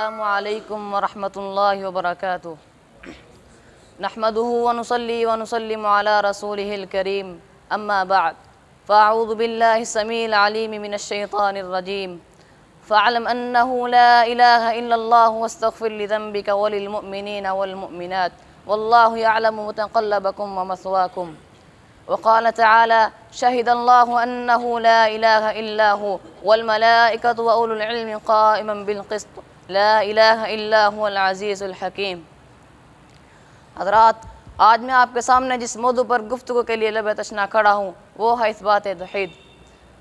السلام علیکم ورحمۃ اللہ وبرکاتہ نحمدہ ونصلی ونسلم علی رسولہ الکریم اما بعد فاعوذ باللہ السمیع العلیم من الشیطان الرجیم فاعلم انہ لا الہ الا اللہ واستغفر لذنبک وللمؤمنین والمؤمنات واللہ یعلم متقلبکم ومثواکم وقال تعالى شهد الله أنه لا إله إلا هو والملائكة وأولو العلم قائما بالقسط لا إله إلا هو العزيز الحكيم۔ حضرات، آج میں آپ کے سامنے جس موضوع پر گفتگو کے لیے لب تشنا کھڑا ہوں وہ ہے اثبات توحید۔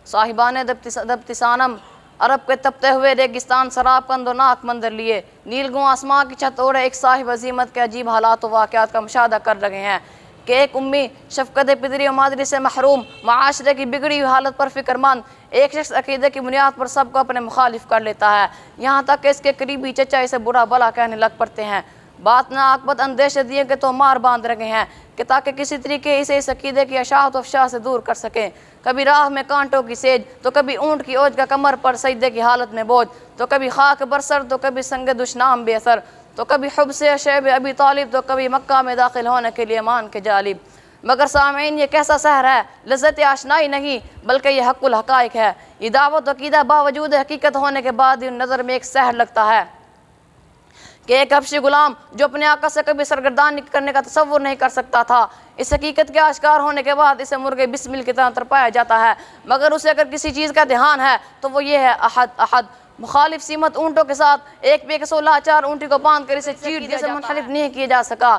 صاحبان دبتسانم عرب کے تپتے ہوئے ریگستان سراب کند و ناک مندر لیے نیلگوں آسمان کی چھت اوڑے ایک صاحب عظیمت کے عجیب حالات و واقعات کا مشاہدہ کر رہے ہیں کہ ایک امی شفقت پدری و مادری سے محروم، معاشرے کی بگڑی ہوئی حالت پر فکر مند ایک شخص عقیدے کی بنیاد پر سب کو اپنے مخالف کر لیتا ہے، یہاں تک کہ اس کے قریبی چچا اسے برا بلا کہنے لگ پڑتے ہیں۔ بات نہ عاقبت اندیشہ دیے کہ تو مار باندھ رہے ہیں کہ تاکہ کسی طریقے اسے اس عقیدے کی اشاعت و افشاء سے دور کر سکیں۔ کبھی راہ میں کانٹوں کی سیج تو کبھی اونٹ کی اوج کا کمر پر سجدے کی حالت میں بوجھ، تو کبھی خاک برسر تو کبھی سنگ دشنام بے اثر، تو کبھی حب سے شیب ابی طالب تو کبھی مکہ میں داخل ہونے کے لیے مان کے جالب۔ مگر سامعین، یہ کیسا سحر ہے، لذت آشنائی نہیں بلکہ یہ حق الحقائق ہے۔ یہ دعوت و عقیدہ باوجود حقیقت ہونے کے بعد ان نظر میں ایک سحر لگتا ہے کہ ایک حبشی غلام جو اپنے آقا سے کبھی سرگردانی کرنے کا تصور نہیں کر سکتا تھا، اس حقیقت کے آشکار ہونے کے بعد اسے مرغے بسمل کی طرح ترپایا جاتا ہے، مگر اسے اگر کسی چیز کا دھیان ہے تو وہ یہ ہے احد احد۔ مخالف سیمت اونٹوں کے ساتھ ایک بے قصور لاچار اونٹی کو باندھ کر اسے چیڑ دیا سے منحرف نہیں کیا جا سکا۔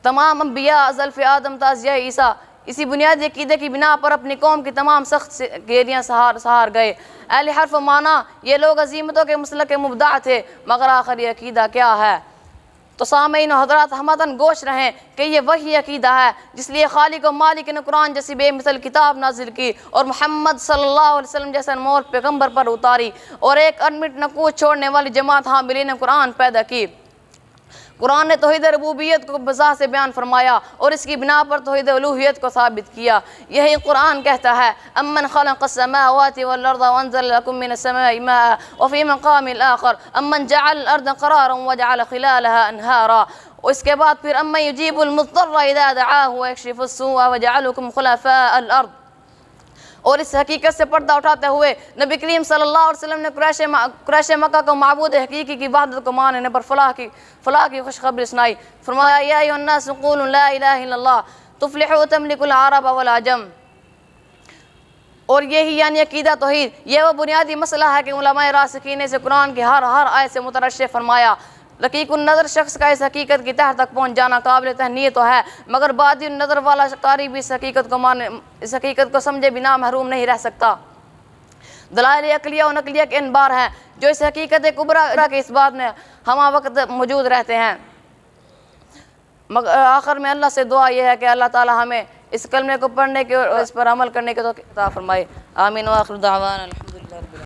تمام انبیاء ازلف آدم تا ضیاء عیسیٰ اسی بنیادی عقیدے کی بنا پر اپنی قوم کی تمام سخت گیریاں سہار گئے۔ اہل حرف و معنی یہ لوگ عظیمتوں کے مسلک مبدع تھے، مگر آخر یہ عقیدہ کیا ہے؟ تو سامعین و حضرات، ہمتاً گوش رہیں کہ یہ وہی عقیدہ ہے جس لیے خالق و مالک نے قرآن جیسی بے مثل کتاب نازل کی اور محمد صلی اللہ علیہ وسلم جیسے انمول پیغمبر پر اتاری اور ایک انمٹ نقوش چھوڑنے والی جماعت حاملین قرآن پیدا کی۔ قرآن نے توحید ربوبیت کو بذات سے بیان فرمایا اور اس کی بنا پر توحید الوہیت کو ثابت کیا۔ یہی قرآن کہتا ہے امن خلق السماوات والارض وانزل لكم من السماء ماء وفي مقام آخر امن جعل الارض قرارا وجعل خلالها انہارا، اس کے بعد پھر امن يجيب المضطر اذا دعاه ويكشف السوء وجعلكم خلفاء الارض۔ اور اس حقیقت سے پردہ اٹھاتے ہوئے نبی کریم صلی اللہ علیہ وسلم نے قریش مکہ کو معبود حقیقی کی وحدت کو ماننے پر فلاح کی خوشخبری سنائی۔ فرمایا یا ایھا الناس قولوا لا الہ الا اللہ تفلحوا تملکوا العرب والعجم۔ اور یہی یعنی عقیدہ توحید، یہ وہ بنیادی مسئلہ ہے کہ علماء راسخین نے اسے قرآن کی ہر آیت سے مترشح فرمایا۔ رقیق النظر شخص کا اس حقیقت کی تہ تک پہنچ جانا قابل تہنیت تو ہے، مگر بادی النظر والا قاری بھی اس حقیقت کو سمجھے بنا محروم نہیں رہ سکتا۔ دلائل عقلیہ و نقلیہ کے ان بار ہیں جو اس حقیقت کبریٰ کے اس بات میں ہمہ وقت موجود رہتے ہیں۔ مگر آخر میں اللہ سے دعا یہ ہے کہ اللہ تعالی ہمیں اس کلمے کو پڑھنے کے اور اس پر عمل کرنے کے توفیق عطا فرمائے۔ آمین و آخر دعوانا الحمدللہ۔